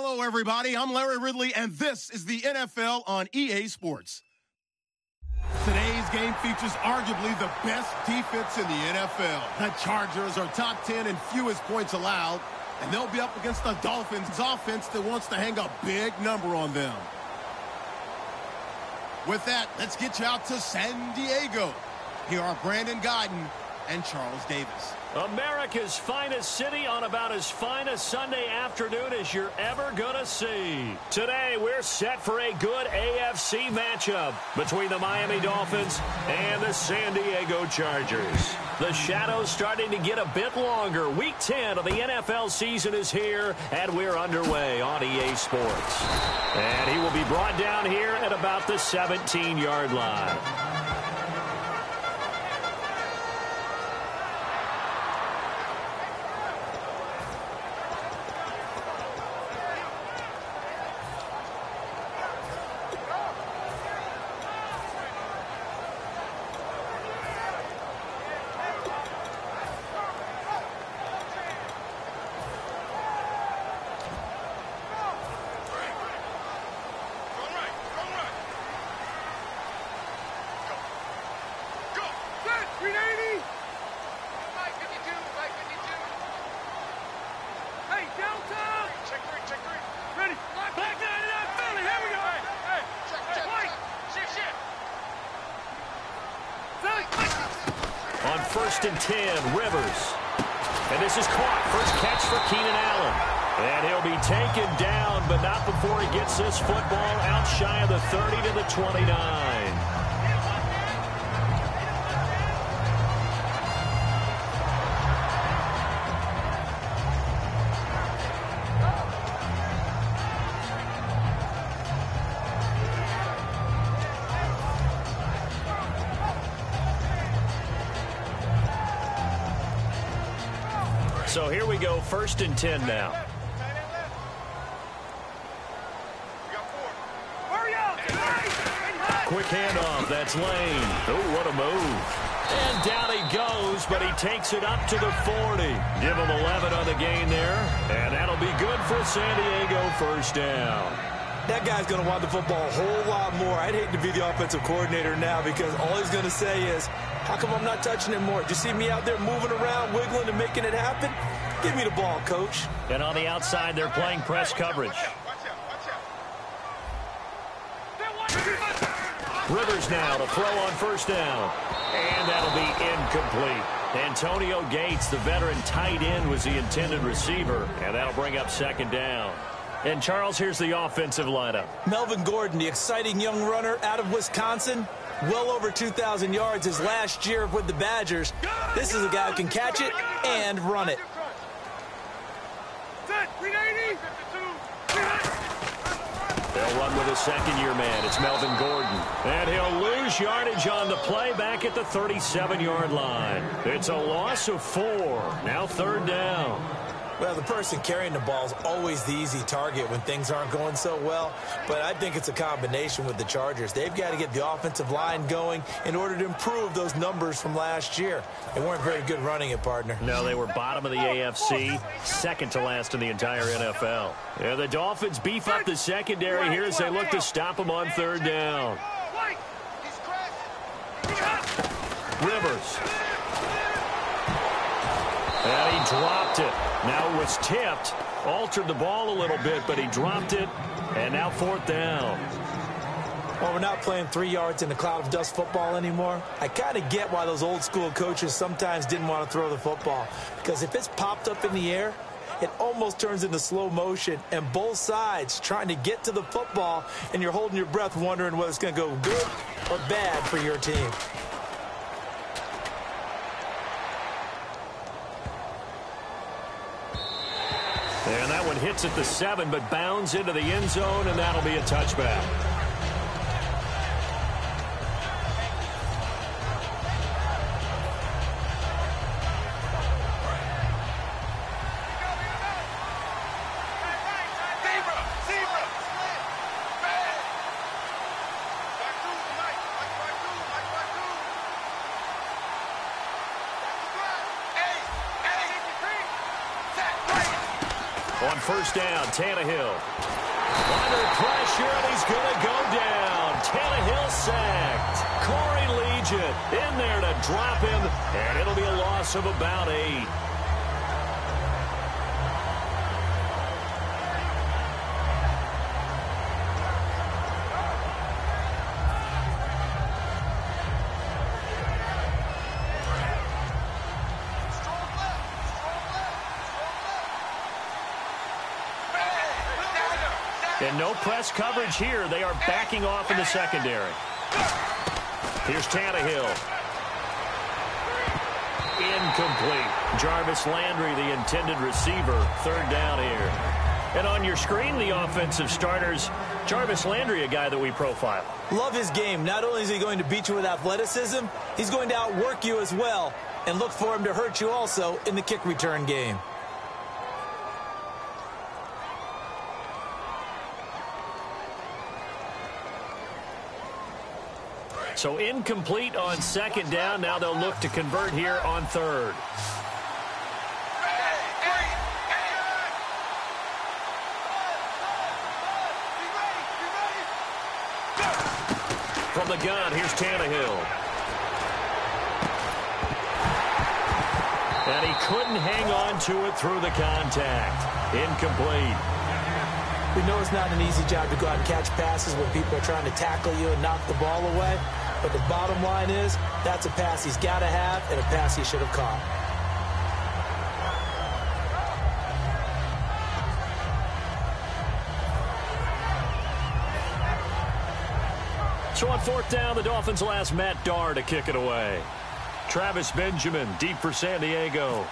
Hello, everybody. I'm Larry Ridley, and this is the NFL on EA Sports. Today's game features arguably the best defense in the NFL. The Chargers are top 10 in fewest points allowed, and they'll be up against the Dolphins' offense that wants to hang a big number on them. With that, let's get you out to San Diego. Here are Brandon Gaudin and Charles Davis. America's finest city on about as fine a Sunday afternoon as you're ever going to see. Today, we're set for a good AFC matchup between the Miami Dolphins and the San Diego Chargers. The shadow's starting to get a bit longer. Week 10 of the NFL season is here, and we're underway on EA Sports. And he will be brought down here at about the 17-yard line. On 1st and 10, Rivers. And this is caught. First catch for Keenan Allen. And he'll be taken down, but not before he gets this football out shy of the 30 to the 29. So here we go, 1st and 10 now. Quick handoff, that's Lane. Oh, what a move. And down he goes, but he takes it up to the 40. Give him 11 on the gain there, and that'll be good for San Diego, first down. That guy's going to want the football a whole lot more. I'd hate to be the offensive coordinator now because all he's going to say is, how come I'm not touching it more? Do you see me out there moving around, wiggling, and making it happen? Give me the ball, coach. And on the outside, they're playing press coverage. Rivers now to throw on first down. And that'll be incomplete. Antonio Gates, the veteran tight end, was the intended receiver. And that'll bring up 2nd down. And, Charles, here's the offensive lineup. Melvin Gordon, the exciting young runner out of Wisconsin. Well over 2,000 yards his last year with the Badgers. This is a guy who can catch it and run it. They'll run with a second-year man. It's Melvin Gordon. And he'll lose yardage on the play back at the 37-yard line. It's a loss of 4. Now 3rd down. Well, the person carrying the ball is always the easy target when things aren't going so well. But I think it's a combination with the Chargers. They've got to get the offensive line going in order to improve those numbers from last year. They weren't very good running it, partner. No, they were bottom of the AFC, second to last in the entire NFL. Yeah, the Dolphins beef up the secondary here as they look to stop them on 3rd down. Rivers. And he dropped it. Now it was tipped. Altered the ball a little bit, but he dropped it. And now 4th down. Well, we're not playing 3 yards in a cloud of dust football anymore. I kind of get why those old school coaches sometimes didn't want to throw the football. Because if it's popped up in the air, it almost turns into slow motion. And both sides trying to get to the football, and you're holding your breath wondering whether it's going to go good or bad for your team. And that one hits at the 7, but bounds into the end zone, and that'll be a touchback. On first down, Tannehill. Under pressure, and he's going to go down. Tannehill sacked. Corey Liuget in there to drop him, and it'll be a loss of about 8. And no press coverage here. They are backing off in the secondary. Here's Tannehill. Incomplete. Jarvis Landry, the intended receiver. Third down here. And on your screen, the offensive starters. Jarvis Landry, a guy that we profile. Love his game. Not only is he going to beat you with athleticism, he's going to outwork you as well. And look for him to hurt you also in the kick return game. So incomplete on second down. Now they'll look to convert here on third. From the gun, here's Tannehill. And he couldn't hang on to it through the contact. Incomplete. We know it's not an easy job to go out and catch passes when people are trying to tackle you and knock the ball away. But the bottom line is, that's a pass he's got to have and a pass he should have caught. So on fourth down, the Dolphins will ask Matt Darr to kick it away. Travis Benjamin, deep for San Diego.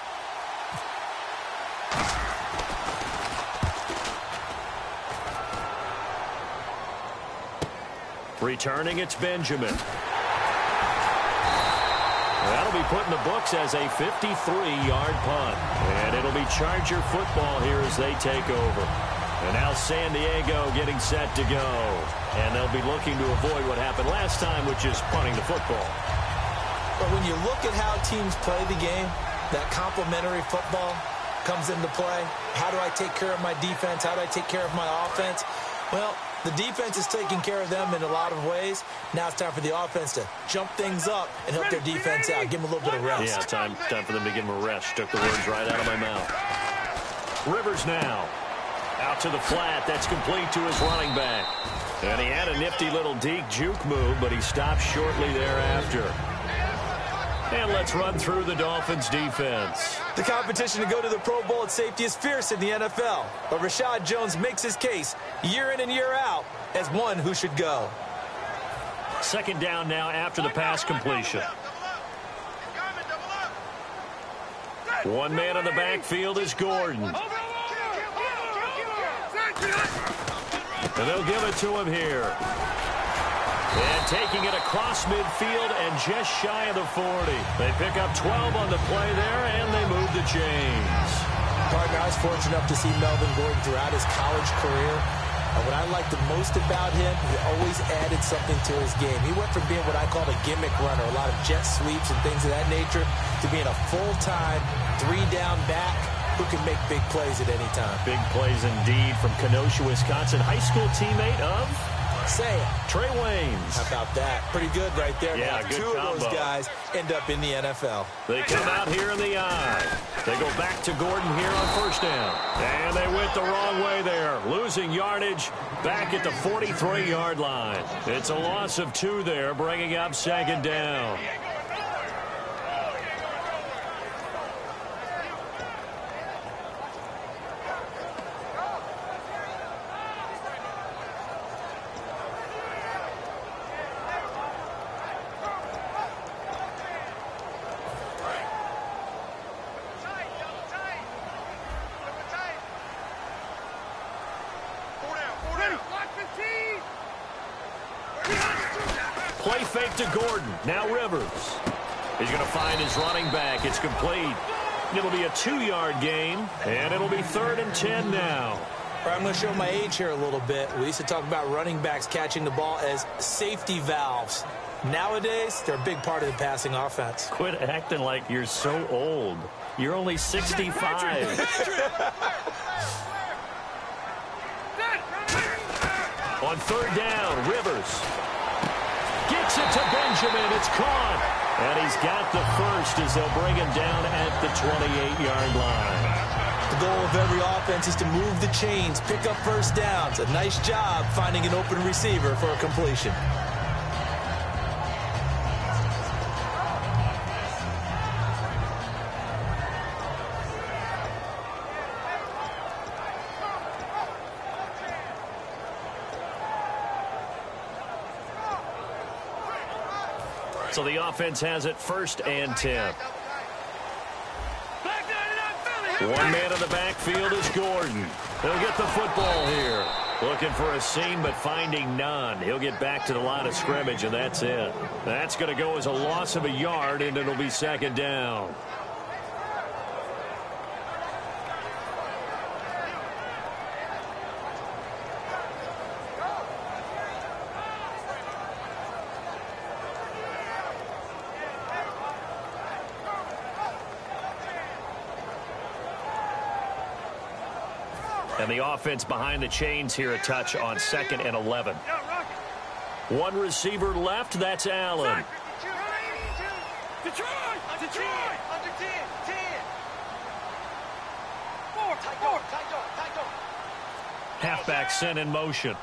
Returning, it's Benjamin. That'll be put in the books as a 53-yard punt. And it'll be Charger football here as they take over. And now San Diego getting set to go. And they'll be looking to avoid what happened last time, which is punting the football. But when you look at how teams play the game, that complementary football comes into play. How do I take care of my defense? How do I take care of my offense? Well, the defense is taking care of them in a lot of ways. Now it's time for the offense to jump things up and help their defense out. Give them a little bit of rest. Yeah, time for them to give them a rest. Took the words right out of my mouth. Rivers now. Out to the flat. That's complete to his running back. And he had a nifty little deke juke move, but he stopped shortly thereafter. And let's run through the Dolphins' defense. The competition to go to the Pro Bowl at safety is fierce in the NFL. But Rashad Jones makes his case year in and year out as one who should go. Second down now after the pass completion. One man in the backfield is Gordon. And they'll give it to him here. And taking it across midfield and just shy of the 40. They pick up 12 on the play there, and they move the chains. Partner, I was fortunate enough to see Melvin Gordon throughout his college career. And what I liked the most about him, he always added something to his game. He went from being what I call a gimmick runner, a lot of jet sweeps and things of that nature, to being a full-time, three-down back who can make big plays at any time. Big plays indeed from Kenosha, Wisconsin. High school teammate of? Say it. Trey Waynes. How about that? Pretty good right there. Yeah, now, good two combo. of those guys end up in the NFL. They come out here in the eye. They go back to Gordon here on first down. And they went the wrong way there. Losing yardage back at the 43-yard line. It's a loss of 2 there, bringing up second down. Play fake to Gordon. Now Rivers. He's going to find his running back. It's complete. It'll be a 2-yard gain, and it'll be 3rd and 10 now. I'm going to show my age here a little bit. We used to talk about running backs catching the ball as safety valves. Nowadays, they're a big part of the passing offense. Quit acting like you're so old. You're only 65. On third down, Rivers gets it to Benjamin. It's caught. And he's got the first as they'll bring him down at the 28-yard line. The goal of every offense is to move the chains, pick up first downs. A nice job finding an open receiver for a completion. So the offense has it 1st and 10. One man in the backfield is Gordon. He'll get the football here. Looking for a seam, but finding none. He'll get back to the line of scrimmage, and that's it. That's going to go as a loss of a yard, and it'll be 2nd down. And the offense behind the chains here a touch on 2nd and 11. One receiver left. That's Allen. Halfback sent in motion.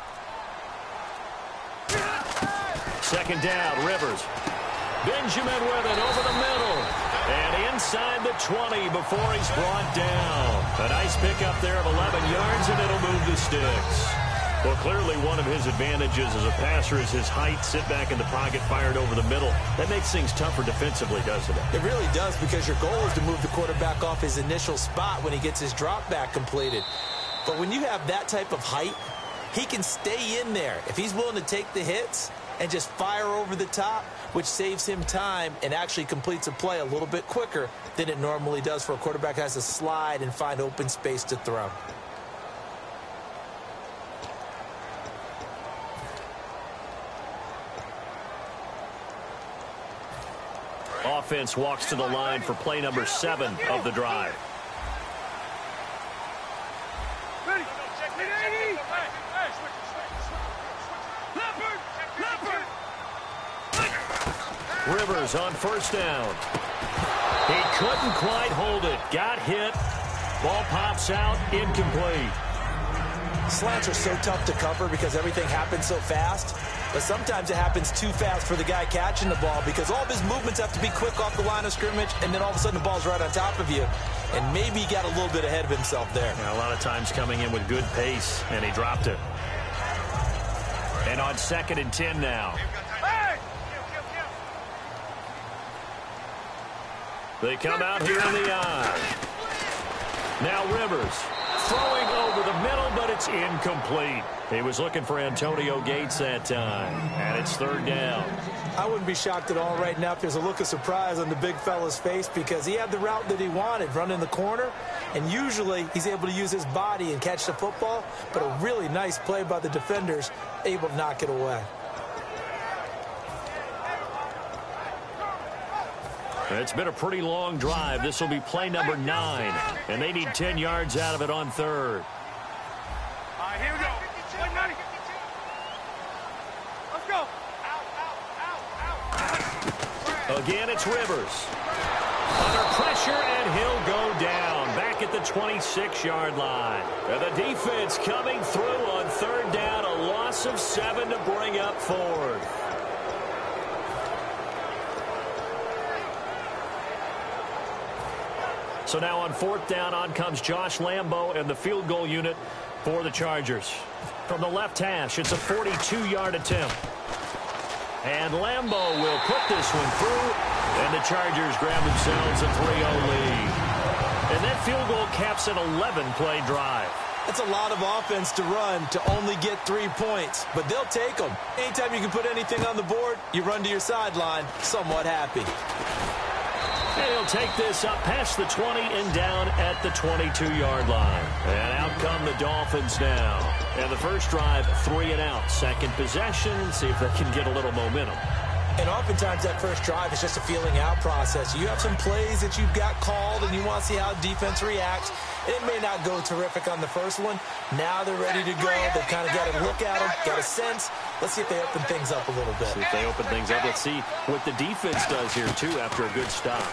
2nd down, Rivers. Benjamin with it over the middle. And inside the 20 before he's brought down. A nice pickup there of 11 yards, and it'll move the sticks. Well, clearly one of his advantages as a passer is his height. Sit back in the pocket, fired over the middle. That makes things tougher defensively, doesn't it? It really does, because your goal is to move the quarterback off his initial spot when he gets his drop back completed. But when you have that type of height, he can stay in there. If he's willing to take the hits and just fire over the top, which saves him time and actually completes a play a little bit quicker than it normally does for a quarterback who has to slide and find open space to throw. Offense walks to the line for play number 7 of the drive. Rivers on 1st down. He couldn't quite hold it. Got hit. Ball pops out. Incomplete. Slants are so tough to cover because everything happens so fast. But sometimes it happens too fast for the guy catching the ball because all of his movements have to be quick off the line of scrimmage, and then all of a sudden the ball's right on top of you. And maybe he got a little bit ahead of himself there. Yeah, a lot of times coming in with good pace, and he dropped it. And on 2nd and 10 now. They come out here in the eye. Now Rivers throwing over the middle, but it's incomplete. He was looking for Antonio Gates that time, and it's 3rd down. I wouldn't be shocked at all right now if there's a look of surprise on the big fella's face because he had the route that he wanted, running the corner, and usually he's able to use his body and catch the football, but a really nice play by the defenders, able to knock it away. It's been a pretty long drive. This will be play number 9, and they need 10 yards out of it on 3rd. All right, here we go. Let's go. Again, it's Rivers. Under pressure, and he'll go down. Back at the 26-yard line. And the defense coming through on 3rd down. A loss of 7 to bring up 4th. So now on 4th down, on comes Josh Lambo and the field goal unit for the Chargers. From the left hash, it's a 42-yard attempt. And Lambo will put this one through, and the Chargers grab themselves a 3-0 lead. And that field goal caps an 11-play drive. That's a lot of offense to run to only get 3 points, but they'll take them. Anytime you can put anything on the board, you run to your sideline somewhat happy. And he'll take this up past the 20 and down at the 22-yard line. And out come the Dolphins now. And the first drive, 3 and out. Second possession, see if they can get a little momentum. And oftentimes that first drive is just a feeling out process. You have some plays that you've got called and you want to see how defense reacts. It may not go terrific on the first one. Now they're ready to go. They've kind of got a look at them, got a sense. Let's see if they open things up a little bit. See if they open things up. Let's see what the defense does here, too, after a good stop.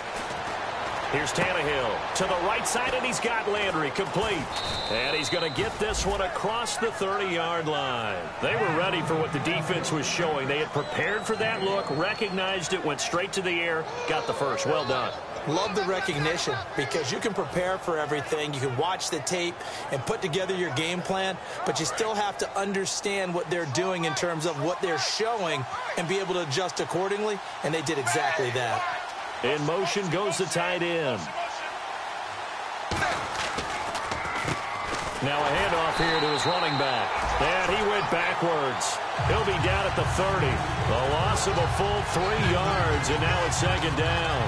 Here's Tannehill to the right side, and he's got Landry complete. And he's going to get this one across the 30-yard line. They were ready for what the defense was showing. They had prepared for that look, recognized it, went straight to the air, got the first. Well done. Love the recognition because you can prepare for everything. You can watch the tape and put together your game plan, but you still have to understand what they're doing in terms of what they're showing and be able to adjust accordingly, and they did exactly that. In motion goes the tight end. Now a handoff here to his running back. And he went backwards. He'll be down at the 30. A loss of a full 3 yards, and now it's second down.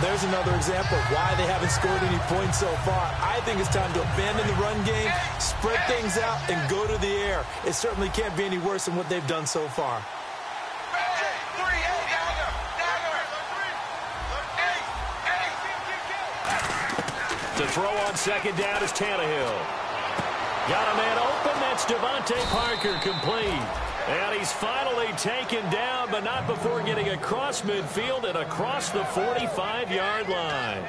There's another example of why they haven't scored any points so far. I think it's time to abandon the run game, spread things out, and go to the air. It certainly can't be any worse than what they've done so far. To throw on second down is Tannehill. Got a man open. That's Devontae Parker complete. And he's finally taken down, but not before getting across midfield and across the 45-yard line.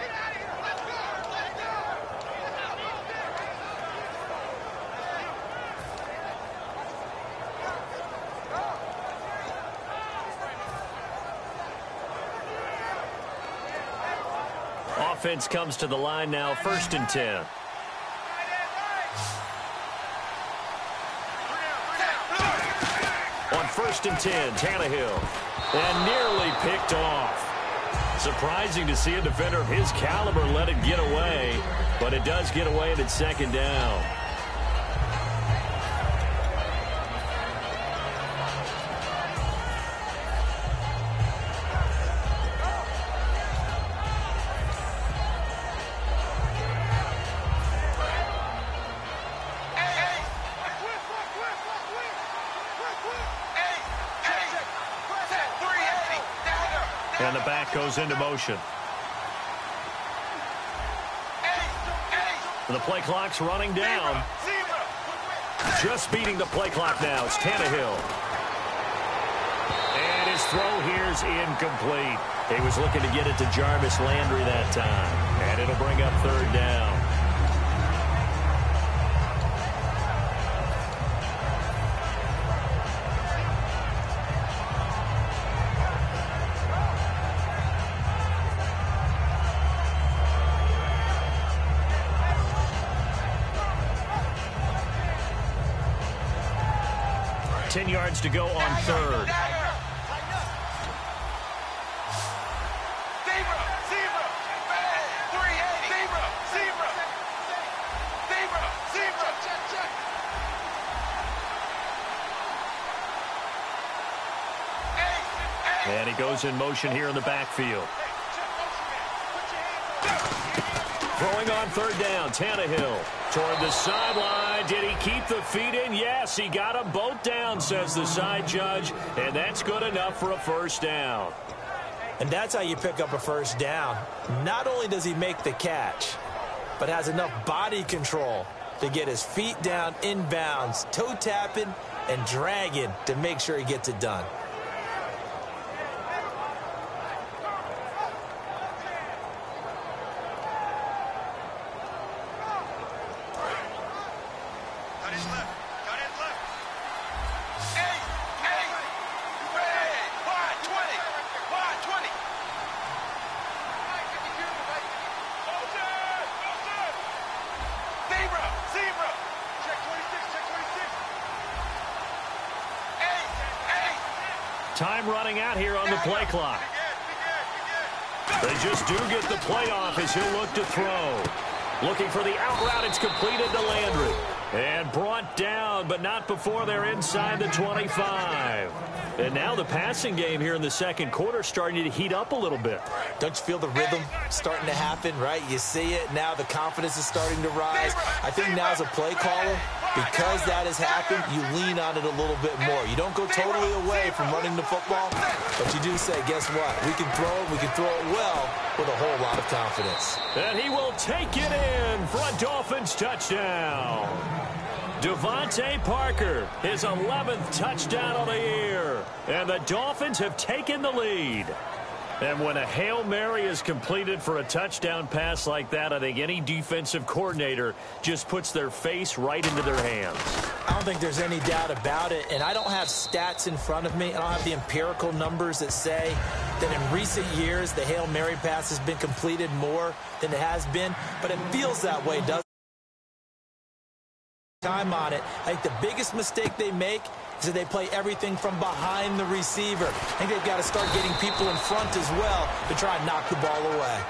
Offense comes to the line now, 1st and 10. On 1st and 10, Tannehill. And nearly picked off. Surprising to see a defender of his caliber let it get away, but it does get away and it's second down. And the back goes into motion. The play clock's running down. Just beating the play clock now. It's Tannehill. And his throw here's incomplete. He was looking to get it to Jarvis Landry that time. And it'll bring up 3rd down. Yards to go on 3rd. And he goes in motion here in the backfield. Throwing on 3rd down, Tannehill toward the sideline. Did he keep the feet in? Yes, he got them both down, says the side judge, and that's good enough for a 1st down. And that's how you pick up a 1st down. Not only does he make the catch, but has enough body control to get his feet down inbounds, toe tapping and dragging to make sure he gets it done. Time running out here on the play clock. They just do get the play off as he'll look to throw. Looking for the out route. It's completed to Landry. And brought down, but not before they're inside the 25. And now the passing game here in the second quarter starting to heat up a little bit. Don't you feel the rhythm starting to happen, right? You see it. Now the confidence is starting to rise. I think now's a play caller Because that has happened, you lean on it a little bit more. You don't go totally away from running the football, but you do say, guess what? We can throw it. We can throw it well with a whole lot of confidence. And he will take it in for a Dolphins touchdown. Devontae Parker, his 11th touchdown of the year. And the Dolphins have taken the lead. And when a Hail Mary is completed for a touchdown pass like that, I think any defensive coordinator just puts their face right into their hands. I don't think there's any doubt about it, and I don't have stats in front of me. I don't have the empirical numbers that say that in recent years the Hail Mary pass has been completed more than it has been, but it feels that way, doesn't it? Time on it. I think the biggest mistake they make is that they play everything from behind the receiver. I think they've got to start getting people in front as well to try and knock the ball away.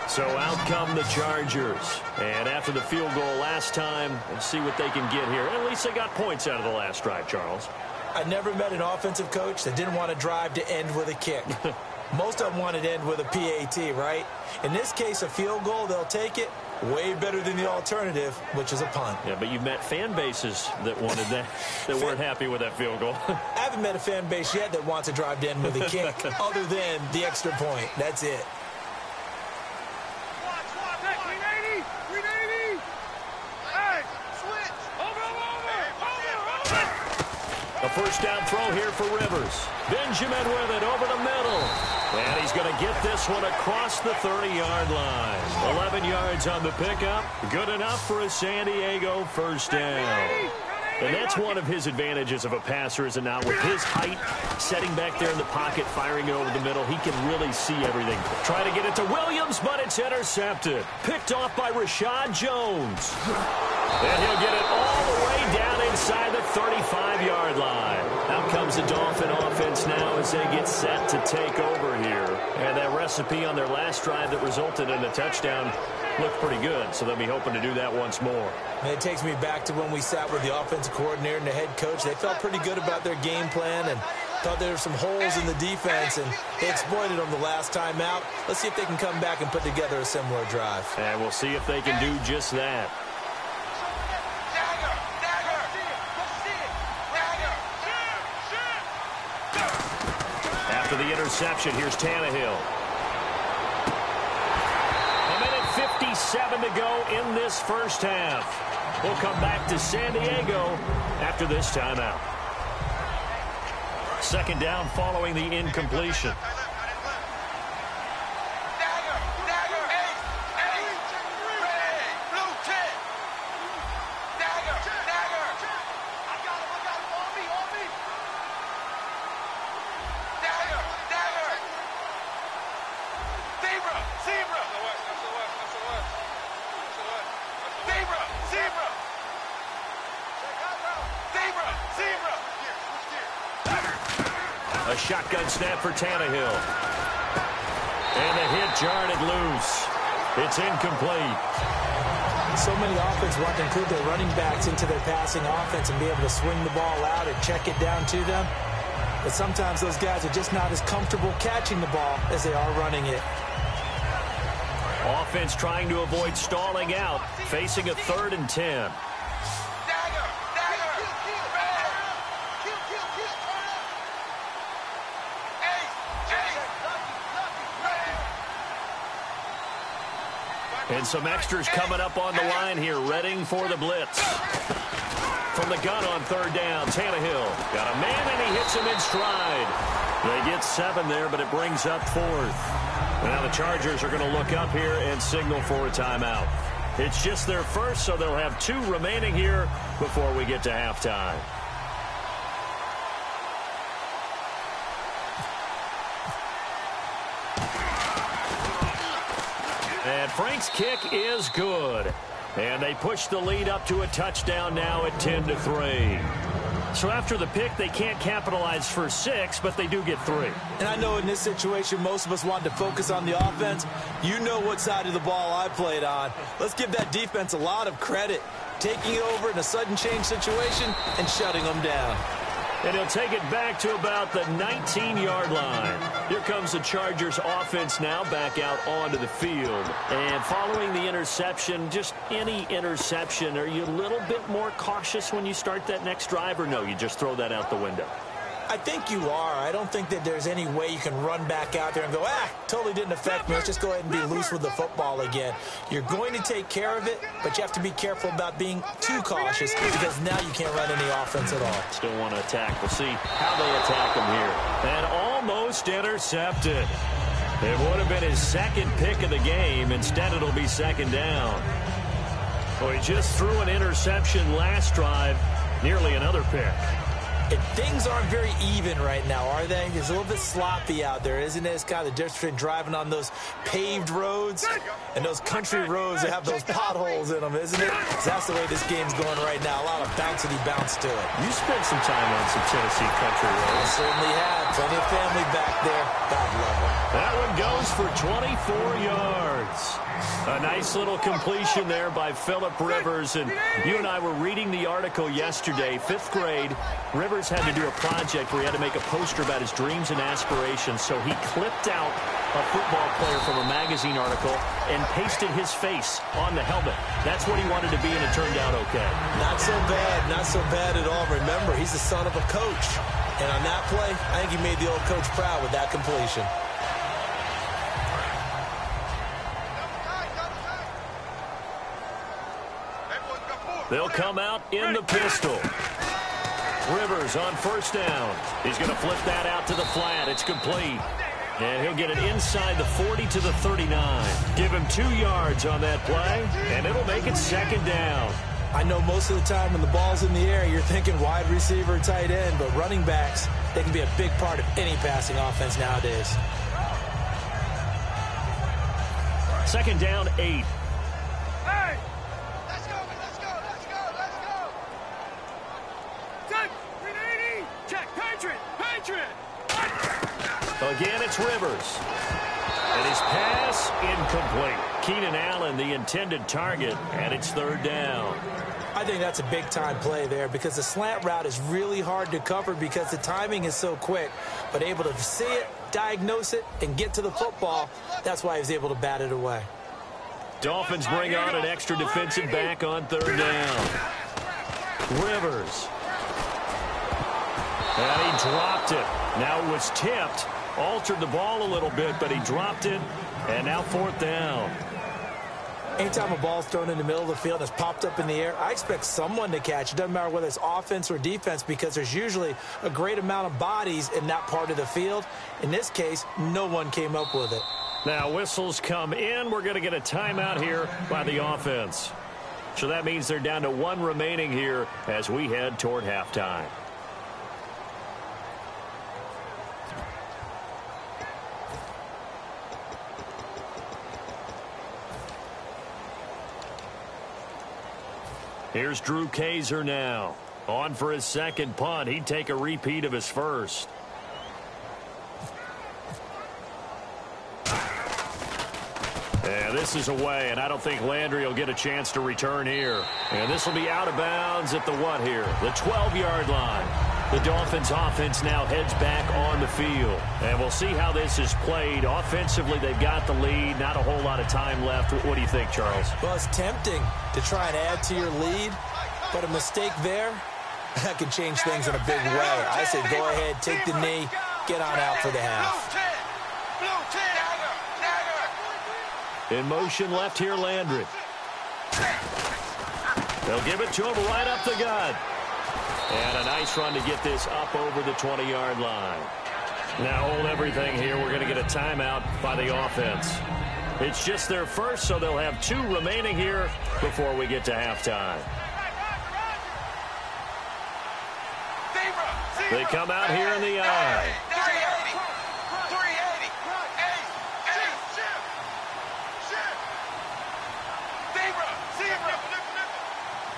So out come the Chargers. And after the field goal last time, let's see what they can get here. At least they got points out of the last drive, Charles. I never met an offensive coach that didn't want to drive to end with a kick. Most of them wanted to end with a PAT, right? In this case, a field goal, they'll take it. Way better than the alternative, which is a punt. Yeah, but you've met fan bases that wanted that, that weren't happy with that field goal. I haven't met a fan base yet that wants to drive to end with a kick other than the extra point. That's it. A first down throw here for Rivers. Benjamin with it over the middle. And he's going to get this one across the 30-yard line. 11 yards on the pickup. Good enough for a San Diego first down. And that's one of his advantages of a passer, is it not? With his height, setting back there in the pocket, firing it over the middle, he can really see everything. Try to get it to Williams, but it's intercepted. Picked off by Rashad Jones. And he'll get it all the way down inside the 35-yard line. Out comes the Dolphin offense now as they get set to take over here. And that recipe on their last drive that resulted in a touchdown looked pretty good, so they'll be hoping to do that once more. And it takes me back to when we sat with the offensive coordinator and the head coach. They felt pretty good about their game plan and thought there were some holes in the defense, and they exploited them the last time out. Let's see if they can come back and put together a similar drive. And we'll see if they can do just that. After the interception, here's Tannehill. 57 to go in this first half. We'll come back to San Diego after this timeout. Second down following the incompletion. A shotgun snap for Tannehill. And the hit jarred it loose. It's incomplete. So many offenses want to include their running backs into their passing offense and be able to swing the ball out and check it down to them. But sometimes those guys are just not as comfortable catching the ball as they are running it. Offense trying to avoid stalling out, facing a 3rd and 10. And some extras coming up on the line here, readying for the blitz. From the gun on 3rd down, Tannehill got a man, and he hits him in stride. They get 7 there, but it brings up 4th. Now the Chargers are going to look up here and signal for a timeout. It's just their first, so they'll have 2 remaining here before we get to halftime. And Frank's kick is good. And they push the lead up to a touchdown now at 10-3. So after the pick, they can't capitalize for 6, but they do get 3. And I know in this situation, most of us want to focus on the offense. You know what side of the ball I played on. Let's give that defense a lot of credit. Taking it over in a sudden change situation and shutting them down. And he'll take it back to about the 19-yard line. Here comes the Chargers offense now back out onto the field. And following the interception, just any interception, are you a little bit more cautious when you start that next drive, or no, you just throw that out the window? I think you are. I don't think that there's any way you can run back out there and go, totally didn't affect me. Let's just go ahead and be loose with the football again. You're going to take care of it, but you have to be careful about being too cautious because now you can't run any offense at all. Still want to attack. We'll see how they attack him here. And almost intercepted. It would have been his second pick of the game. Instead, it'll be second down. Well, he just threw an interception last drive. Nearly another pick. And things aren't very even right now, are they? It's a little bit sloppy out there, isn't it? It's kind of the difference between driving on those paved roads and those country roads that have those potholes in them, isn't it? So that's the way this game's going right now. A lot of bouncy bounce to it. You spent some time on some Tennessee country roads. I certainly have. Plenty of family back there. God love them. That one goes for 24 yards. A nice little completion there by Phillip Rivers. And you and I were reading the article yesterday, 5th grade. Rivers had to do a project where he had to make a poster about his dreams and aspirations. So he clipped out a football player from a magazine article and pasted his face on the helmet. That's what he wanted to be, and it turned out okay. Not so bad. Not so bad at all. Remember, he's the son of a coach. And on that play, I think he made the old coach proud with that completion. They'll come out in the pistol. Rivers on first down. He's going to flip that out to the flat. It's complete. And he'll get it inside the 40 to the 39. Give him 2 yards on that play, and it'll make it second down. I know most of the time when the ball's in the air, you're thinking wide receiver, tight end, but running backs, they can be a big part of any passing offense nowadays. Second down, 8. Hey! Let's go, let's go, let's go, let's go! Check! 380! Check! Patriot! Patriot! Again, it's Rivers. And his pass incomplete. Keenan Allen, the intended target, and it's third down. I think that's a big-time play there because the slant route is really hard to cover because the timing is so quick. But able to see it, diagnose it, and get to the football, that's why he was able to bat it away. Dolphins bring on an extra defensive back on third down. Rivers. And he dropped it. Now it was tipped. Altered the ball a little bit, but he dropped it. And now fourth down. Anytime a ball's thrown in the middle of the field and it's popped up in the air, I expect someone to catch. It doesn't matter whether it's offense or defense because there's usually a great amount of bodies in that part of the field. In this case, no one came up with it. Now whistles come in. We're going to get a timeout here by the offense. So that means they're down to 1 remaining here as we head toward halftime. Here's Drew Kaiser now. On for his second punt. He'd take a repeat of his first. And this is away, and I don't think Landry will get a chance to return here. And this will be out of bounds at the what here? The 12-yard line. The Dolphins offense now heads back on the field. And we'll see how this is played. Offensively, they've got the lead. Not a whole lot of time left. What do you think, Charles? Well, it's tempting to try and add to your lead, but a mistake there, that can change things in a big way. I say go ahead, take the knee, get on out for the half. In motion left here, Landry. They'll give it to him right up the gut. And a nice run to get this up over the 20-yard line. Now hold everything here. We're going to get a timeout by the offense. It's just their first, so they'll have 2 remaining here before we get to halftime. They come out here in the eye.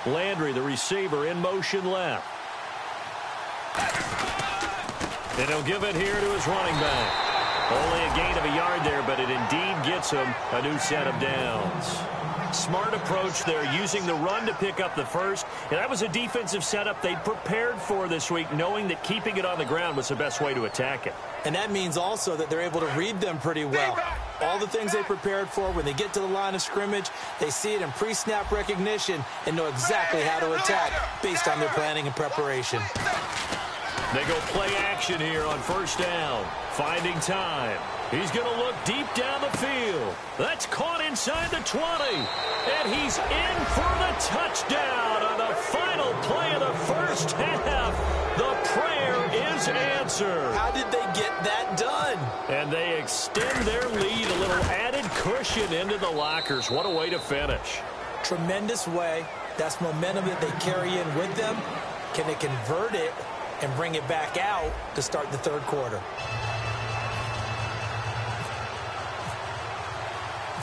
380! Landry, the receiver, in motion left. And he'll give it here to his running back. Only a gain of a yard there, but it indeed gets him a new set of downs. Smart approach there, using the run to pick up the first. And that was a defensive setup they prepared for this week, knowing that keeping it on the ground was the best way to attack it. And that means also that they're able to read them pretty well. All the things they prepared for, when they get to the line of scrimmage, they see it in pre-snap recognition and know exactly how to attack based on their planning and preparation. They go play action here on first down. Finding time. He's going to look deep down the field. That's caught inside the 20. And he's in for the touchdown on the final play of the first half. The prayer is answered. How did they get that done? And they extend their lead, a little added cushion into the lockers. What a way to finish. Tremendous way. That's momentum that they carry in with them. Can they convert it and bring it back out to start the third quarter?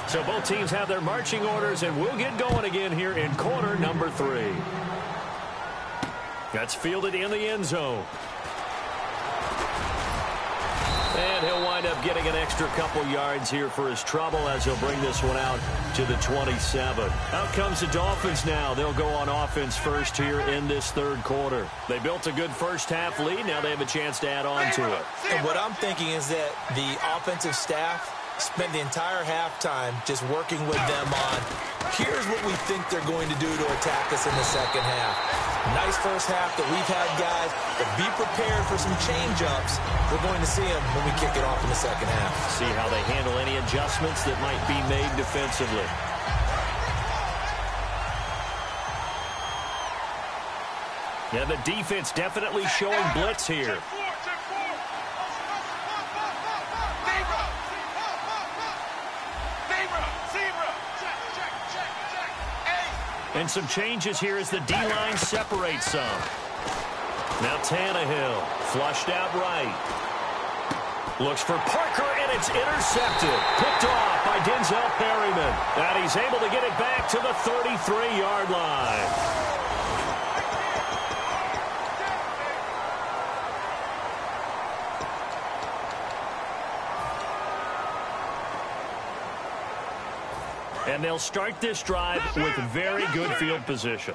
So both teams have their marching orders, and we'll get going again here in quarter number 3. That's fielded in the end zone. And he'll wind up getting an extra couple yards here for his trouble as he'll bring this one out to the 27. Out comes the Dolphins now. They'll go on offense first here in this third quarter. They built a good first half lead. Now they have a chance to add on to it. And what I'm thinking is that the offensive staff spent the entire halftime just working with them on, here's what we think they're going to do to attack us in the second half. Nice first half that we've had, guys, but be prepared for some change-ups. We're going to see them when we kick it off in the second half. See how they handle any adjustments that might be made defensively. Yeah, the defense definitely showing blitz here. And some changes here as the D-line separates some. Now Tannehill, flushed out right. Looks for Parker, and it's intercepted. Picked off by Denzel Perryman. And he's able to get it back to the 33-yard line. And they'll start this drive with very good field position.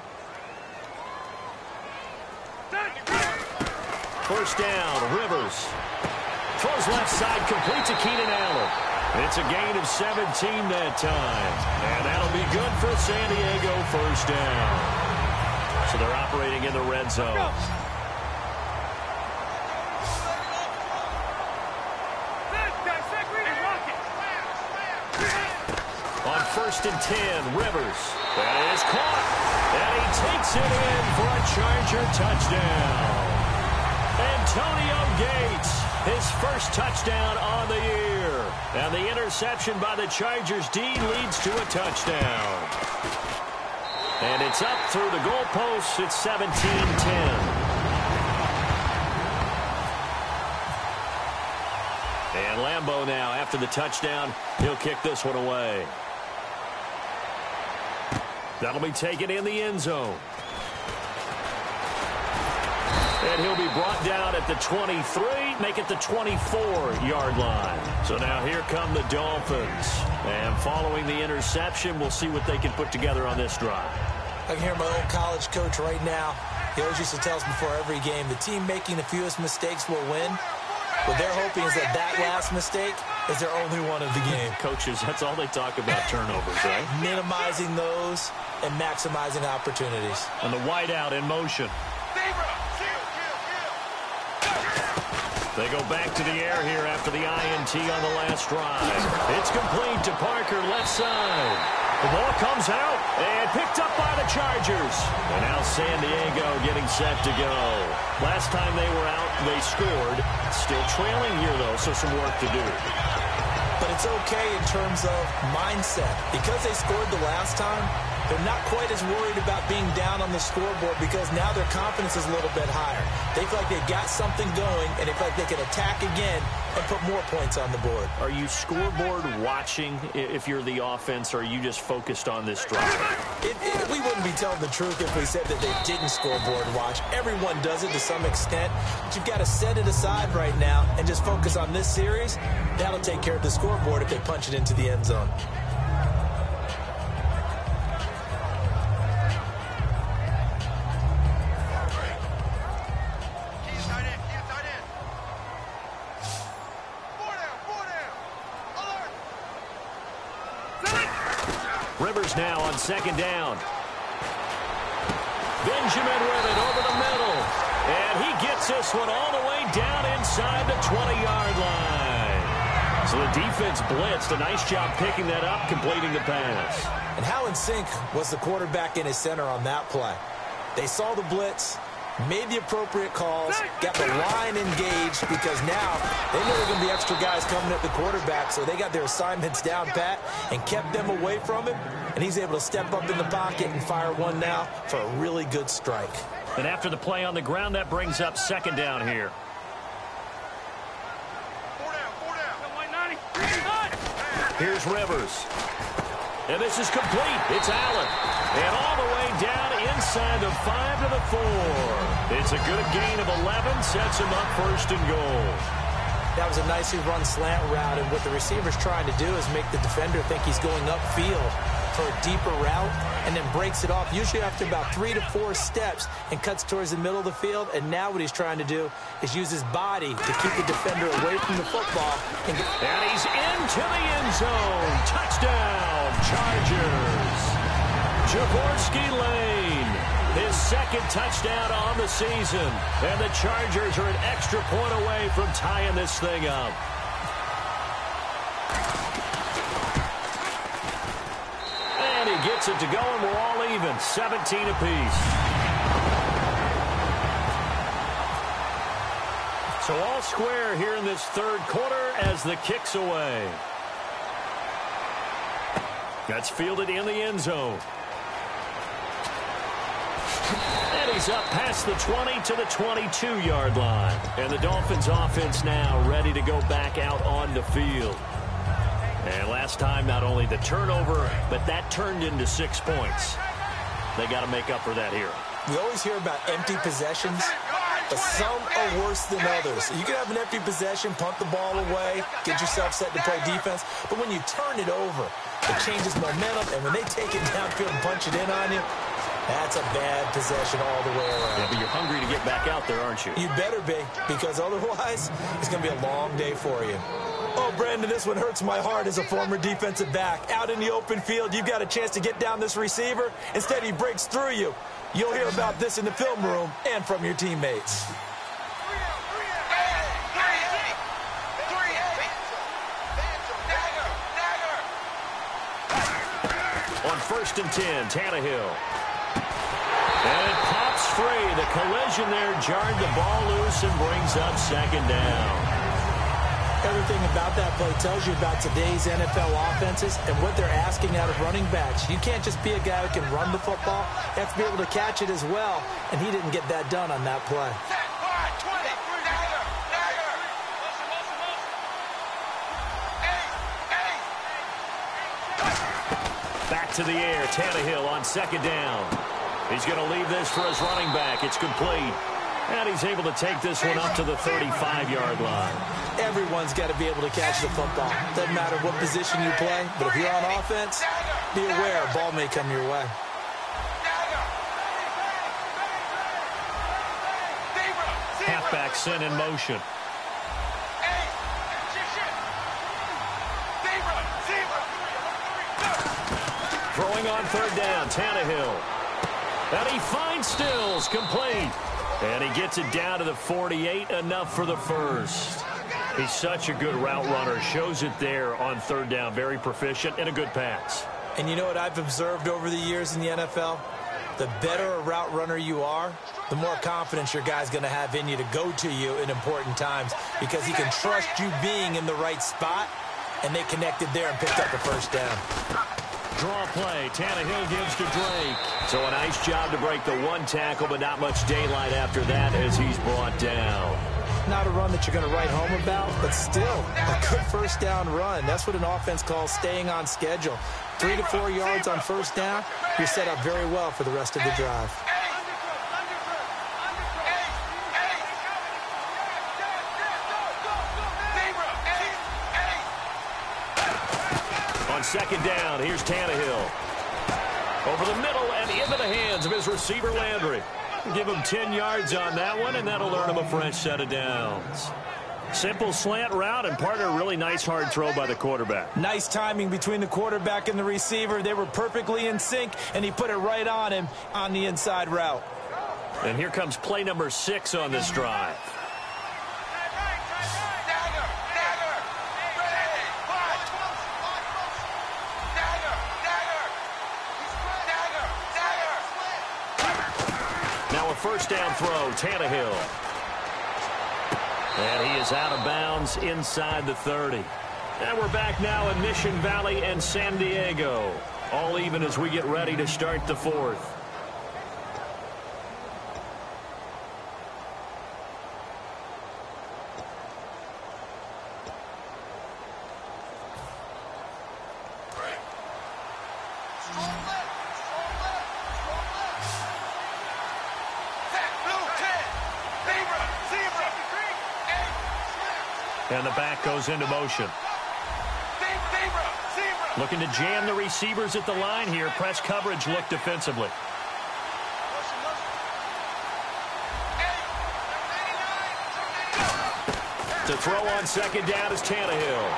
First down, Rivers. Throws left side, complete to Keenan Allen. It's a gain of 17 that time. And that'll be good for San Diego, first down. So they're operating in the red zone. On first and 10, Rivers. That is caught. And he takes it in for a Charger touchdown. Antonio Gates, his first touchdown on the year. And the interception by the Chargers D leads to a touchdown. And it's up through the goalposts. It's 17-10. And Lambeau now, after the touchdown, he'll kick this one away. That'll be taken in the end zone. And he'll be brought down at the 23, make it the 24-yard line. So now here come the Dolphins. And following the interception, we'll see what they can put together on this drive. I can hear my old college coach right now. He always used to tell us before every game, the team making the fewest mistakes will win. What they're hoping is that last mistake is their only one of the game. Coaches, that's all they talk about, turnovers, right? Minimizing those and maximizing opportunities. And the wideout in motion. They go back to the air here after the INT on the last drive. It's complete to Parker, left side. The ball comes out and picked up by the Chargers. And now San Diego getting set to go. Last time they were out, they scored. Still trailing here, though, so some work to do. But it's okay in terms of mindset. Because they scored the last time, they're not quite as worried about being down on the scoreboard because now their confidence is a little bit higher. They feel like they've got something going, and they feel like they can attack again and put more points on the board. Are you scoreboard watching if you're the offense, or are you just focused on this drive? We wouldn't be telling the truth if we said that they didn't scoreboard watch. Everyone does it to some extent, but you've got to set it aside right now and just focus on this series. That'll take care of the scoreboard if they punch it into the end zone. Rivers now on second down. Benjamin with it over the middle. And he gets this one all the way down inside the 20-yard line. So the defense blitzed. A nice job picking that up, completing the pass. And how in sync was the quarterback and his center on that play? They saw the blitz, made the appropriate calls, got the line engaged, because now they know there are going to be extra guys coming at the quarterback, so they got their assignments down pat and kept them away from him, and he's able to step up in the pocket and fire one now for a really good strike. And after the play on the ground, that brings up second down here. Here's Rivers. And this is complete. It's Allen. And all the way down inside the 5 to the 4. It's a good gain of 11. Sets him up first and goal. That was a nicely run slant route, and what the receiver's trying to do is make the defender think he's going upfield for a deeper route, and then breaks it off, usually after about 3 to 4 steps, and cuts towards the middle of the field. And now what he's trying to do is use his body to keep the defender away from the football. And he's into the end zone. Touchdown, Chargers. Jaworski Lane, his second touchdown on the season. And the Chargers are an extra point away from tying this thing up. And he gets it to go, and we're all even, 17 apiece. So all square here in this third quarter as the kick's away. That's fielded in the end zone. And he's up past the 20 to the 22-yard line. And the Dolphins offense now ready to go back out on the field. And last time, not only the turnover, but that turned into 6 points. They got to make up for that here. We always hear about empty possessions, but some are worse than others. You can have an empty possession, punt the ball away, get yourself set to play defense, but when you turn it over, it changes momentum, and when they take it downfield and punch it in on you, that's a bad possession all the way around. Yeah, but you're hungry to get back out there, aren't you? You better be, because otherwise, it's going to be a long day for you. Oh, Brandon, this one hurts my heart as a former defensive back. Out in the open field, you've got a chance to get down this receiver. Instead, he breaks through you. You'll hear about this in the film room and from your teammates. On 1st and 10, Tannehill. And it pops free. The collision there jarred the ball loose and brings up second down. Everything about that play tells you about today's NFL offenses and what they're asking out of running backs. You can't just be a guy who can run the football. You have to be able to catch it as well, and he didn't get that done on that play. Back to the air, Tannehill on second down. He's going to leave this for his running back. It's complete. And he's able to take this one up to the 35-yard line. Everyone's got to be able to catch the football. Doesn't matter what position you play, but if you're on offense, be aware a ball may come your way. Halfback sent in motion. Throwing on third down, Tannehill. And he finds Stills, complete. And he gets it down to the 48, enough for the first. He's such a good route runner. Shows it there on third down. Very proficient and a good pass. And you know what I've observed over the years in the NFL? The better a route runner you are, the more confidence your guy's going to have in you to go to you in important times, because he can trust you being in the right spot, and they connected there and picked up the first down. Draw play. Tannehill gives to Drake. So a nice job to break the one tackle, but not much daylight after that as he's brought down. Not a run that you're going to write home about, but still a good first down run. That's what an offense calls staying on schedule. 3 to 4 yards on first down, you're set up very well for the rest of the drive. On second down, here's Tannehill. Over the middle and into the hands of his receiver, Landry. Give him 10 yards on that one, and that'll earn him a fresh set of downs. Simple slant route, and partner, a really nice hard throw by the quarterback. Nice timing between the quarterback and the receiver. They were perfectly in sync, and he put it right on him on the inside route. And here comes play number 6 on this drive. Now a first down throw, Tannehill. And he is out of bounds inside the 30. And we're back now in Mission Valley and San Diego. All even as we get ready to start the 4th. And the back goes into motion. Looking to jam the receivers at the line here. Press coverage look defensively. To throw on second down is Tannehill.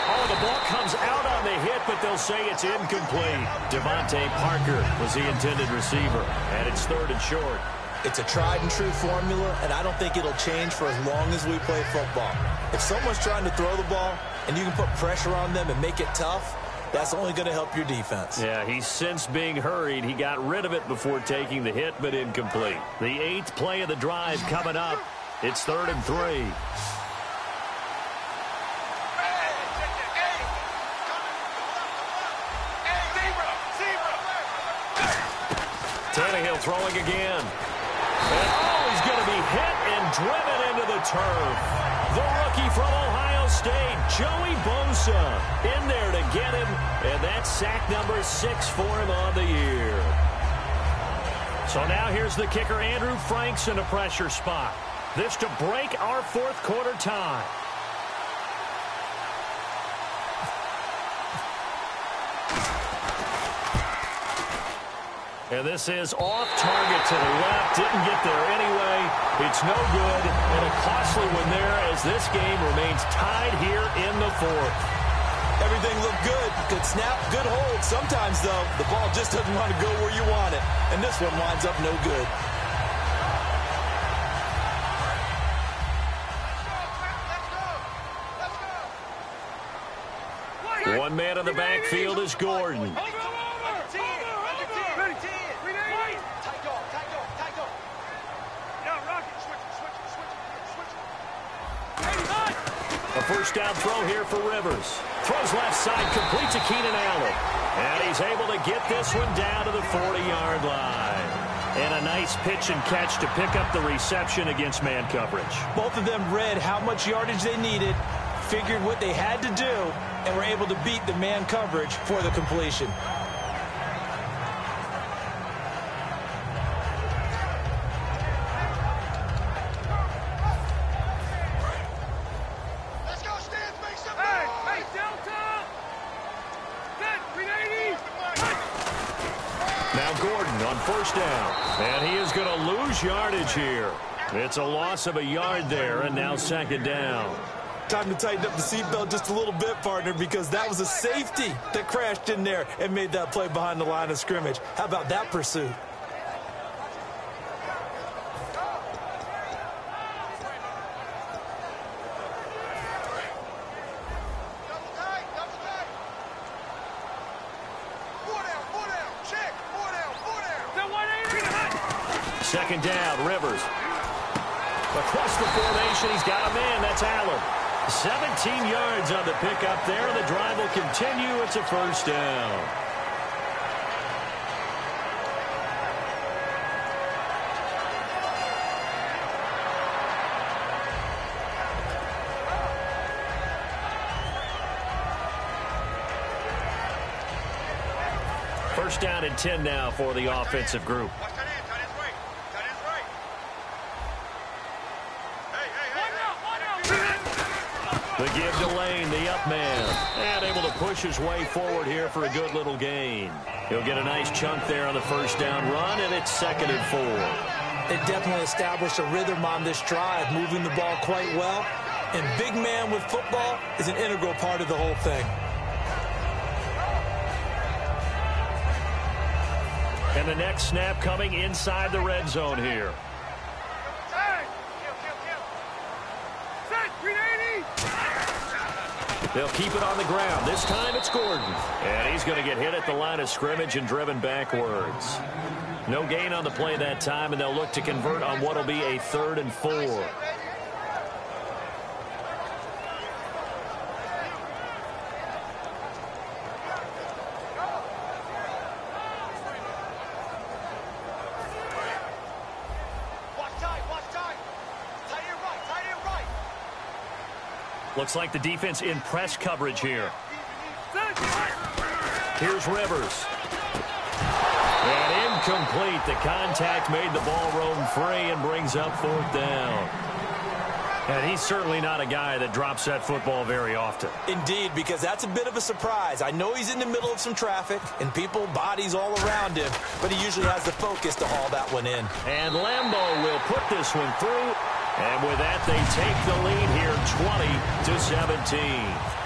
Oh, the ball comes out on the hit, but they'll say it's incomplete. Devontae Parker was the intended receiver, and it's 3rd and short. It's a tried-and-true formula, and I don't think it'll change for as long as we play football. If someone's trying to throw the ball and you can put pressure on them and make it tough, that's only going to help your defense. Yeah, he's since being hurried. He got rid of it before taking the hit, but incomplete. The 8th play of the drive coming up. It's 3rd and 3. Tannehill throwing again. And, he's going to be hit and driven into the turf. The rookie from Ohio State, Joey Bosa, in there to get him. And that's sack number 6 for him on the year. So now here's the kicker, Andrew Franks, in a pressure spot. This to break our 4th quarter tie. And this is off target to the left. Didn't get there anyway. It's no good. And a costly one there as this game remains tied here in the 4th. Everything looked good. Good snap, good hold. Sometimes, though, the ball just doesn't want to go where you want it. And this one winds up no good. One man in the backfield is Gordon. A first down throw here for Rivers. Throws left side, complete to Keenan Allen. And he's able to get this one down to the 40-yard line. And a nice pitch and catch to pick up the reception against man coverage. Both of them read how much yardage they needed, figured what they had to do, and were able to beat the man coverage for the completion. First down, and he is going to lose yardage here. It's a loss of a yard there, and now 2nd down. Time to tighten up the seatbelt just a little bit, partner, because that was a safety that crashed in there and made that play behind the line of scrimmage. How about that pursuit? Second down, Rivers. Across the formation, he's got a man. That's Allen. 17 yards on the pickup there. The drive will continue. It's a first down. First down and 10 now for the offensive group. The give to Lane, the up man, and able to push his way forward here for a good little gain. He'll get a nice chunk there on the first down run, and it's 2nd and 4. They definitely established a rhythm on this drive, moving the ball quite well. And big man with football is an integral part of the whole thing. And the next snap coming inside the red zone here. They'll keep it on the ground. This time it's Gordon. And he's going to get hit at the line of scrimmage and driven backwards. No gain on the play that time, and they'll look to convert on what will be a 3rd and 4. Looks like the defense in press coverage here. Here's Rivers. And incomplete. The contact made the ball roam free and brings up 4th down. And he's certainly not a guy that drops that football very often. Indeed, because that's a bit of a surprise. I know he's in the middle of some traffic and people, bodies all around him, but he usually has the focus to haul that one in. And Lambeau will put this one through. And with that, they take the lead here 20-17.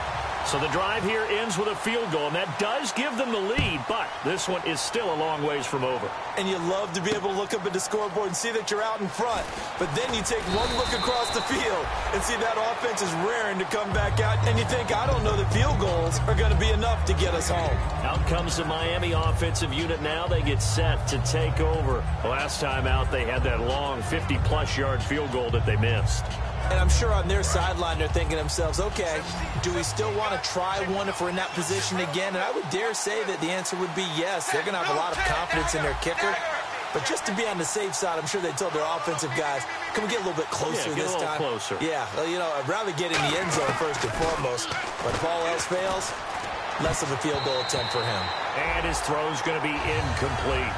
So the drive here ends with a field goal, and that does give them the lead, but this one is still a long ways from over. And you love to be able to look up at the scoreboard and see that you're out in front, but then you take one look across the field and see that offense is raring to come back out, and you think, I don't know that field goals are going to be enough to get us home. Out comes the Miami offensive unit now. They get set to take over. Last time out, they had that long 50-plus yard field goal that they missed. And I'm sure on their sideline they're thinking to themselves, okay, do we still want to try one if we're in that position again? And I would dare say that the answer would be yes. They're going to have a lot of confidence in their kicker. But just to be on the safe side, I'm sure they told their offensive guys, can we get a little bit closer this time? Closer. Yeah, well, you know, I'd rather get in the end zone first and foremost. But if all else fails, less of a field goal attempt for him. And his throw's going to be incomplete.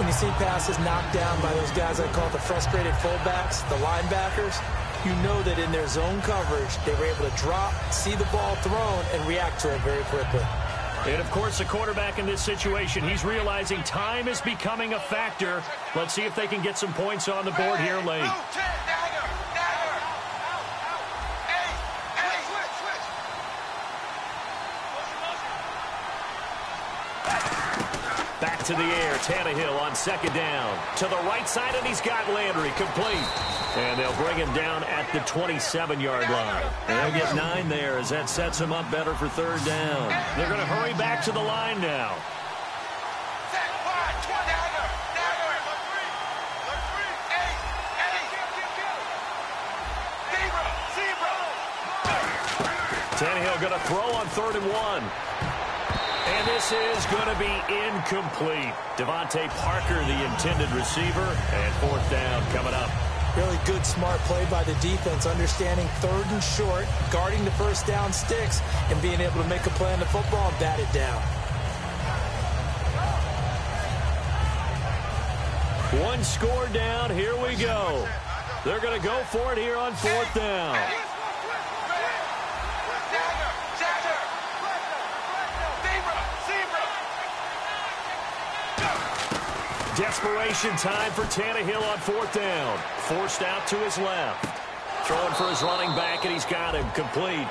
When you see passes knocked down by those guys I call the frustrated fullbacks, the linebackers, you know that in their zone coverage, they were able to drop, see the ball thrown, and react to it very quickly. And, of course, the quarterback in this situation, he's realizing time is becoming a factor. Let's see if they can get some points on the board here late. Back to the air, Tannehill on 2nd down. To the right side, and he's got Landry complete. And they'll bring him down at the 27-yard line. And they'll get 9 there as that sets him up better for 3rd down. They're going to hurry back to the line now. Tannehill going to throw on 3rd and 1. And this is going to be incomplete. Devontae Parker, the intended receiver, and 4th down coming up. Really good, smart play by the defense, understanding 3rd and short, guarding the first down sticks, and being able to make a play on the football and bat it down. One score down. Here we go. They're going to go for it here on 4th down. Desperation time for Tannehill on 4th down. Forced out to his left. Throwing for his running back, and he's got him complete.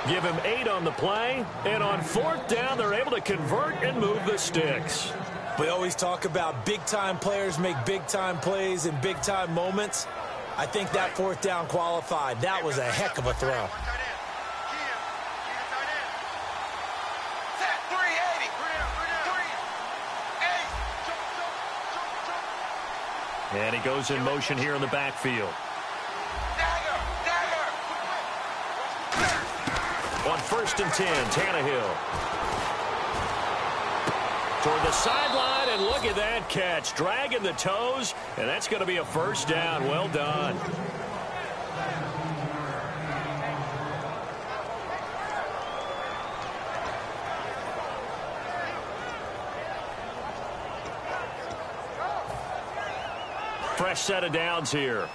Give him 8 on the play, and on 4th down, they're able to convert and move the sticks. We always talk about big-time players make big-time plays in big-time moments. I think that 4th down qualified. That was a heck of a throw. And he goes in motion here in the backfield. On 1st and 10, Tannehill. Toward the sideline, and look at that catch. Dragging the toes, and that's going to be a 1st down. Well done. Fresh set of downs here.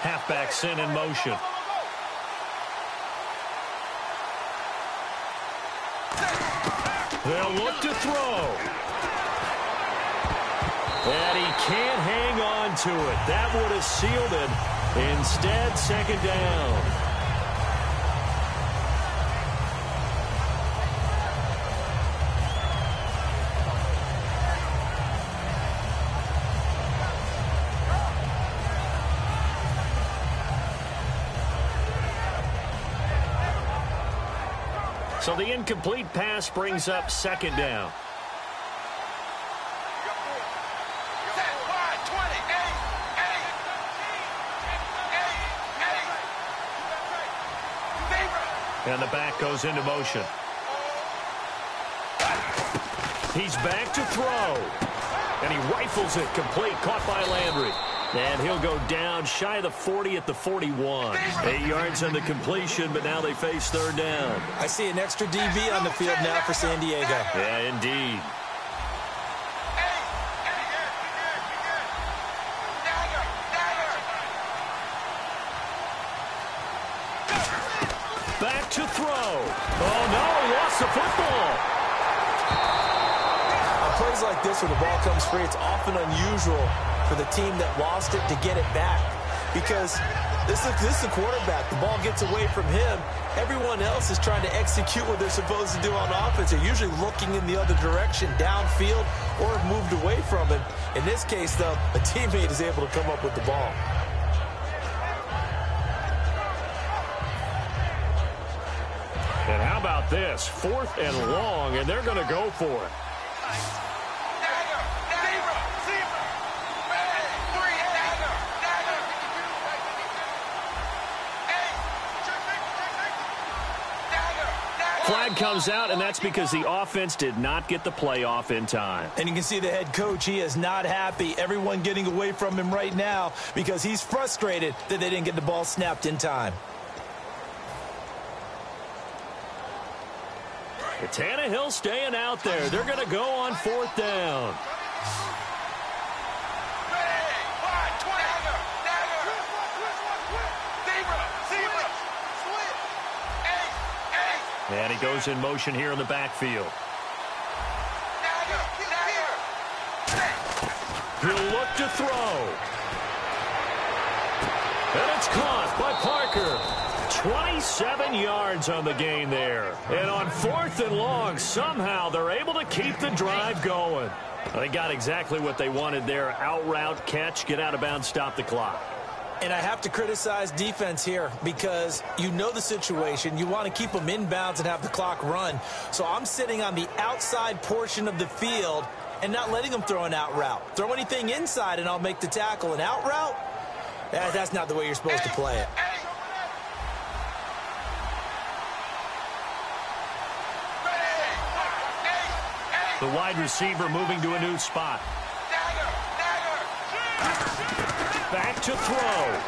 Halfback sent in motion. They'll look to throw. And he can't hang on to it. That would have sealed it. Instead, second down. So the incomplete pass brings up second down. And the back goes into motion. He's back to throw. And he rifles it complete, caught by Landry. And he'll go down shy of the 40 at the 41. 8 yards on the completion, but now they face third down. I see an extra DB on the field now for San Diego. Yeah, indeed. Back to throw. Oh, no, he lost the football. On plays like this where the ball comes free, it's often unusual for the team that lost it to get it back. Because this is a quarterback. The ball gets away from him. Everyone else is trying to execute what they're supposed to do on offense. They're usually looking in the other direction, downfield, or have moved away from it. In this case, though, a teammate is able to come up with the ball. And how about this? 4th and long, and they're going to go for it. Flag comes out, and that's because the offense did not get the play off in time. And you can see the head coach, he is not happy. Everyone getting away from him right now because he's frustrated that they didn't get the ball snapped in time. Tannehill staying out there. They're going to go on 4th down. And he goes in motion here in the backfield. He'll look to throw. And it's caught by Parker. 27 yards on the gain there. And on 4th and long, somehow they're able to keep the drive going. They got exactly what they wanted there. Out route, catch, get out of bounds, stop the clock. And I have to criticize defense here because you know the situation. You want to keep them inbounds and have the clock run. So I'm sitting on the outside portion of the field and not letting them throw an out route. Throw anything inside and I'll make the tackle. An out route? That's not the way you're supposed to play it. The wide receiver moving to a new spot. Back to throw.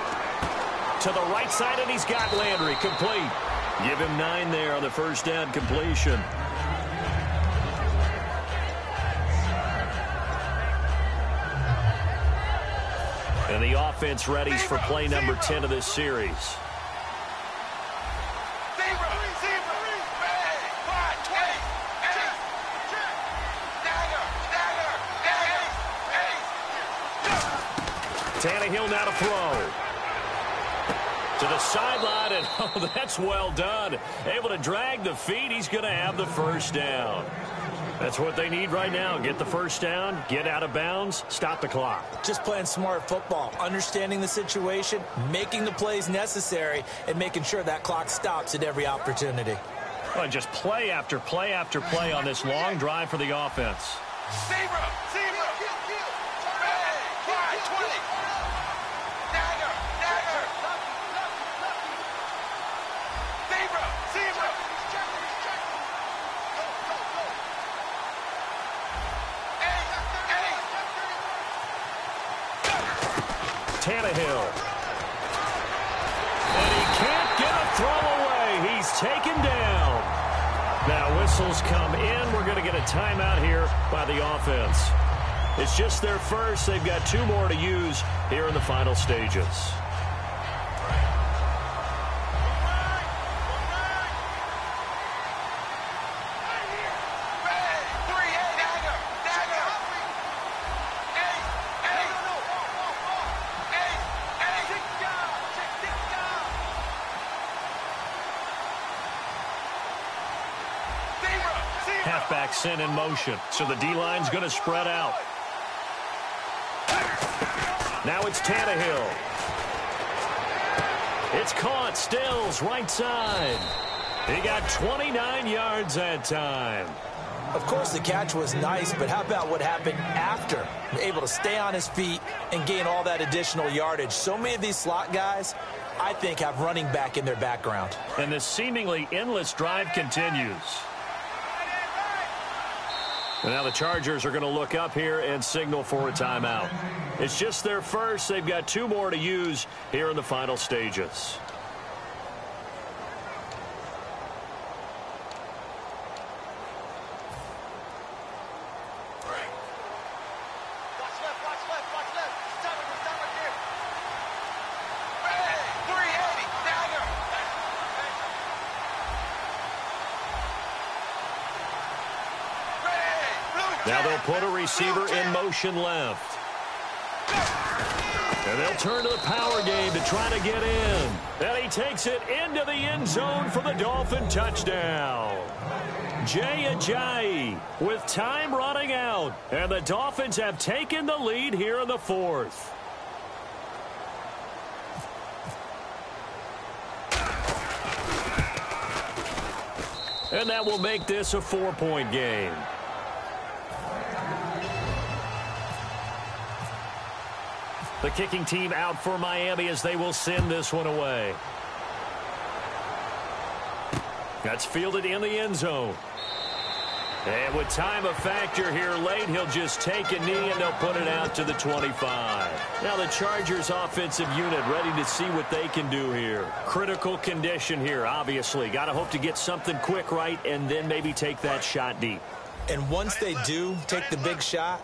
To the right side, and he's got Landry complete. Give him 9 there on the first down completion. And the offense readies for play number 10 of this series. Tannehill now to throw. To the sideline, and oh, that's well done. Able to drag the feet. He's going to have the first down. That's what they need right now. Get the first down, get out of bounds, stop the clock. Just playing smart football, understanding the situation, making the plays necessary, and making sure that clock stops at every opportunity. Well, just play after play after play on this long drive for the offense. Tannehill. And he can't get a throw away. He's taken down. Now whistles come in. We're going to get a timeout here by the offense. It's just their first. They've got 2 more to use here in the final stages. Halfback sent in motion, so the D-line's going to spread out. Now it's Tannehill. It's caught. Stills, right side. He got 29 yards that time. Of course, the catch was nice, but how about what happened after? Able to stay on his feet and gain all that additional yardage. So many of these slot guys, I think, have running back in their background. And this seemingly endless drive continues. And now the Chargers are going to look up here and signal for a timeout. It's just their first. They've got 2 more to use here in the final stages. Now they'll put a receiver in motion left. And they'll turn to the power game to try to get in. And he takes it into the end zone for the Dolphin touchdown. Jay Ajayi with time running out. And the Dolphins have taken the lead here in the 4th. And that will make this a 4-point game. The kicking team out for Miami as they will send this one away. That's fielded in the end zone. And with time a factor here late, he'll just take a knee and they'll put it out to the 25. Now the Chargers offensive unit ready to see what they can do here. Critical condition here, obviously. Got to hope to get something quick right and then maybe take that shot deep. And once they do take the big shot,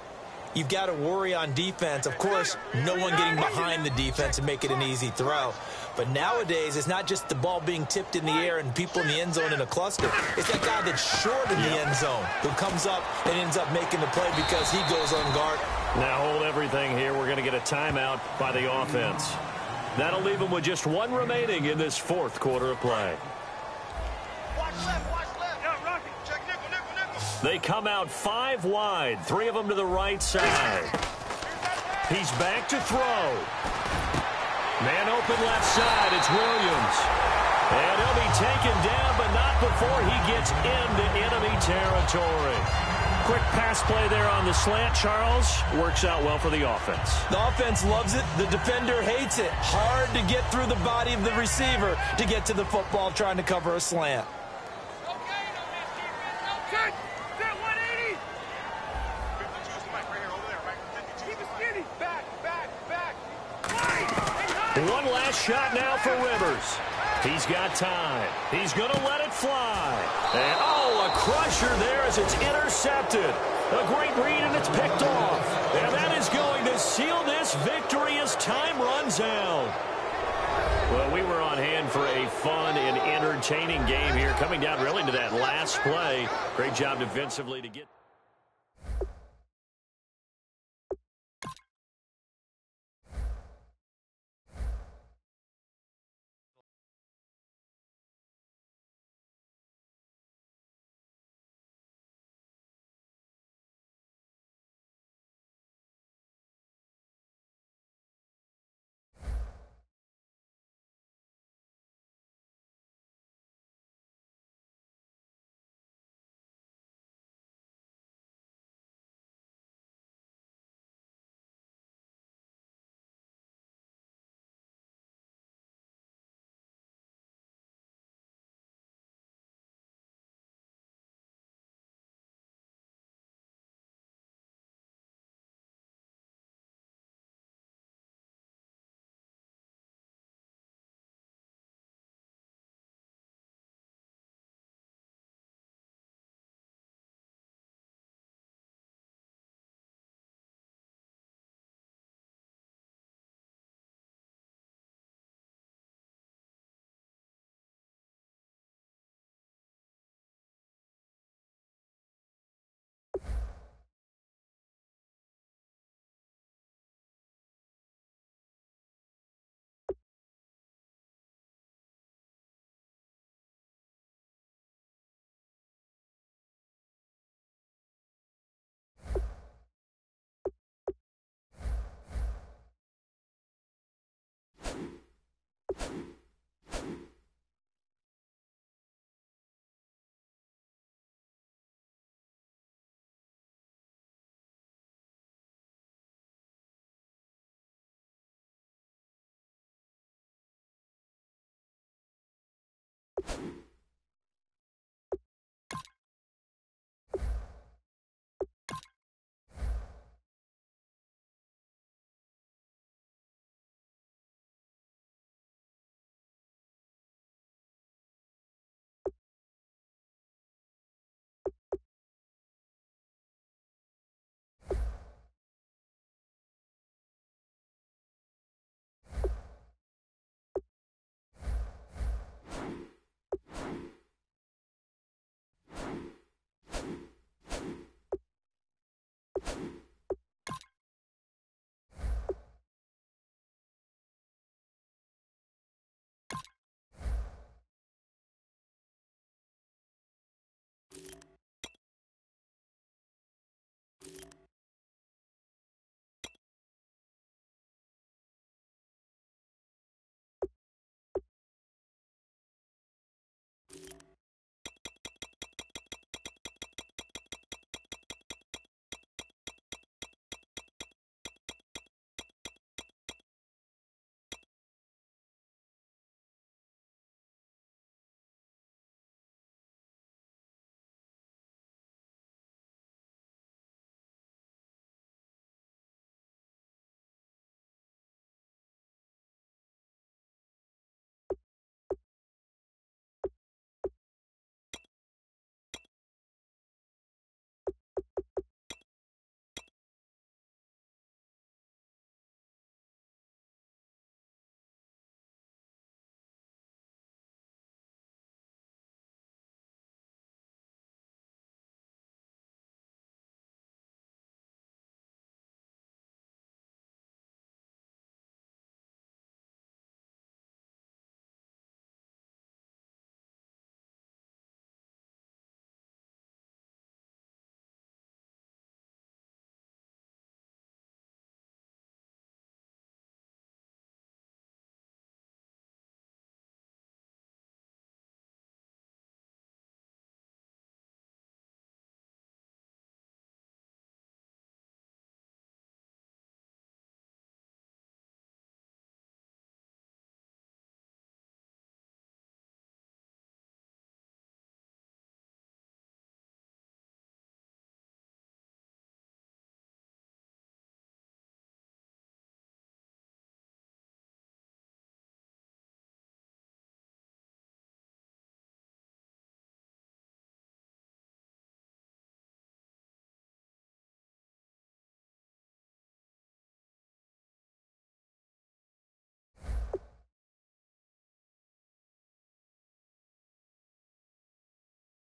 you've got to worry on defense. Of course, no one getting behind the defense and make it an easy throw. But nowadays, it's not just the ball being tipped in the air and people in the end zone in a cluster. It's that guy that's short in the end zone who comes up and ends up making the play because he goes unguarded. Now hold everything here. We're going to get a timeout by the offense. That'll leave them with just 1 remaining in this 4th quarter of play. Watch left, watch left. Yeah, Rocky, check nickel. They come out 5 wide, 3 of them to the right side. He's back to throw. Man open left side, it's Williams. And he'll be taken down, but not before he gets into enemy territory. Quick pass play there on the slant, Charles. Works out well for the offense. The offense loves it. The defender hates it. Hard to get through the body of the receiver to get to the football trying to cover a slant. Good. That 180. Keep it skinny. Back. One last shot now for Rivers. He's got time. He's going to let it fly. And, a crusher there as it's intercepted. A great read, and it's picked off. And that is going to seal this victory as time runs out. Well, we were on hand for a fun and entertaining game here, coming down really to that last play. Great job defensively to get...